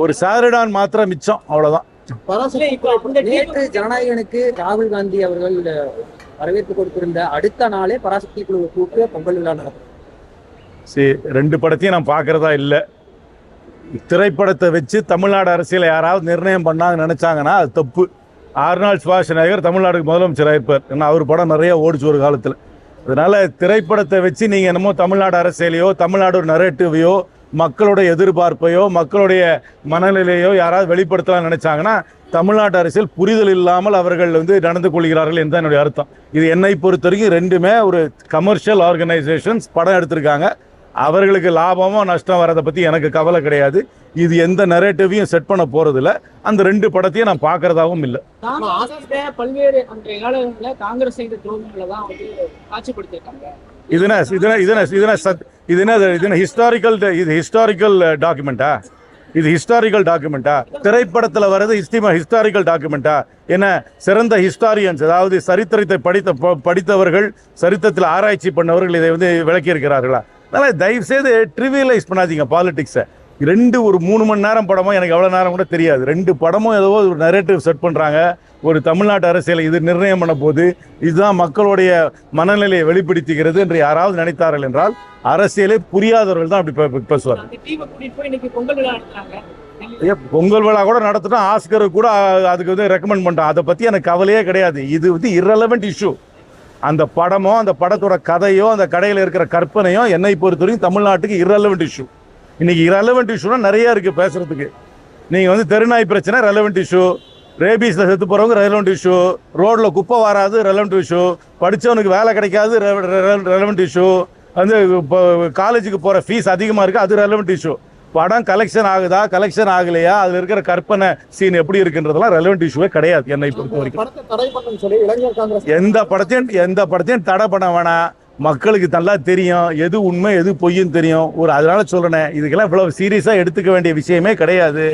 ஒரு சாரிடான் மாத்திரம் மிச்சம், அவ்வளவுதான். நேற்று ஜனநாயகனுக்கு ராகுல் காந்தி அவர்கள் வரவேற்பு கொடுத்திருந்த அடுத்த நாளே பராசக்தி குழு கூப்பிட்டு பொங்கல் விழா நடக்கும். சரி, 2 படத்தையும் நான் பார்க்கறதா இல்லை. திரைப்படத்தை வச்சு தமிழ்நாடு அரசியலை யாராவது நிர்ணயம் பண்ணாங்க நினைச்சாங்கன்னா அது தப்பு. ஆர்னால்ட் ஷ்வார்ஸ்நெகர் தமிழ்நாடுக்கு முதலமைச்சர் ஆயிருப்பார். ஏன்னா அவர் படம் நிறைய ஓடிச்சு ஒரு காலத்தில். அதனால திரைப்படத்தை வச்சு நீங்கள் என்னமோ தமிழ்நாடு அரசியலையோ தமிழ்நாடு ஒரு நரேட்டிவையோ மக்களுடைய எதிர்பார்ப்பையோ மக்களுடைய மனநிலையோ யாராவது வெளிப்படுத்தலாம் நினைச்சாங்கன்னா தமிழ்நாட்டு அரசியல் புரிதல் இல்லாமல் அவர்கள் நடந்து கொள்கிறார்கள் என்று என்னுடைய அர்த்தம். இது என்னை பொறுத்த வரைக்கும் 2மே ஒரு கமர்ஷியல் ஆர்கனைசேஷன்ஸ் படம் எடுத்திருக்காங்க. அவர்களுக்கு லாபமோ நஷ்டம் வரதை பற்றி எனக்கு கவலை கிடையாது. இது எந்த நரேட்டிவையும் செட் பண்ண போறதில்ல. அந்த 2 படத்தையும் நான் பார்க்கறதாகவும் இல்லை. பல்வேறு காங்கிரஸ் செய்த துரோகங்களை தான் காட்சிப்படுத்திருக்காங்க. இது ஹிஸ்டாரிக்கல் டாக்குமெண்டா? இது ஹிஸ்டாரிக்கல் டாக்குமெண்டா? திரைப்படத்தில் வர்றது ஹிஸ்டாரிக்கல் டாக்குமெண்டா? என்ன சிறந்த ஹிஸ்டாரியன்ஸ், அதாவது சரித்திரத்தை படித்தவர்கள், சரித்திரத்தில் ஆராய்ச்சி பண்ணவர்கள் இதை விளக்கி இருக்கிறார்களா? அதனால் தயவுசெய்து ட்ரிவியலைஸ் பண்ணாதீங்க பாலிடிக்ஸை. ஒரு 3 மணி நேரம் படமோ, எனக்கு எவ்வளோ நேரம் கூட தெரியாது, 2 படமும் ஏதோ ஒரு நரேட்டிவ் செட் பண்ணுறாங்க. ஒரு தமிழ்நாட்டு அரசியலை இது நிர்ணயம் பண்ண போது இதுதான் மக்களுடைய மனநிலையை வெளிப்படுத்துகிறது என்று யாராவது நினைத்தார்கள் என்றால் அரசியலே புரியாதவர்கள் தான் அப்படி பேசுவார். பொங்கல் விழா கூட நடத்தினா ஆஸ்கர் கூட அதுக்கு ரெக்கமெண்ட் பண்ணிட்டான். அதை பற்றி எனக்கு கவலையே கிடையாது. இது இரலவெண்ட் இஷ்யூ. அந்த படமோ அந்த படத்தோட கதையோ அந்த கடையில் இருக்கிற கற்பனையோ என்னை பொறுத்தவரைக்கும் தமிழ்நாட்டுக்கு இரலவெண்ட் இஷ்யூ. இன்னைக்கு இரலவெண்ட் இஷ்யூனா நிறைய இருக்கு பேசுறதுக்கு. நீங்க தெருநாய் பிரச்சனை ரெலவெண்ட் இஷ்யூ, ரேபீஸ்ல செத்து போறவங்க ரெலவெண்ட் இஷ்யூ, ரோட்ல குப்பை வராது ரெலவெண்ட் இஷ்யூ, படிச்சவனுக்கு வேலை கிடைக்காது ரெலவெண்ட் இஷ்யூ, காலேஜுக்கு போற ஃபீஸ் அதிகமா இருக்கு அது ரெலவெண்ட் இஷ்யூ. படம் கலெக்ஷன் ஆகுதா கலெக்ஷன் ஆகலையா, அதுல இருக்கிற கற்பனை சீன் எப்படி இருக்குன்றதெல்லாம் ரெலவெண்ட் இஷ்யூவே கிடையாது என்னை பொறுத்த வரைக்கும். எந்த படத்தையும் தடை பண்ண வேணாம். மக்களுக்கு நல்லா தெரியும் எது உண்மை எது பொய்ன்னு தெரியும். அதனால சொல்றேன், இதுக்கெல்லாம் இவ்வளவு சீரியஸா எடுத்துக்க வேண்டிய விஷயமே கிடையாது.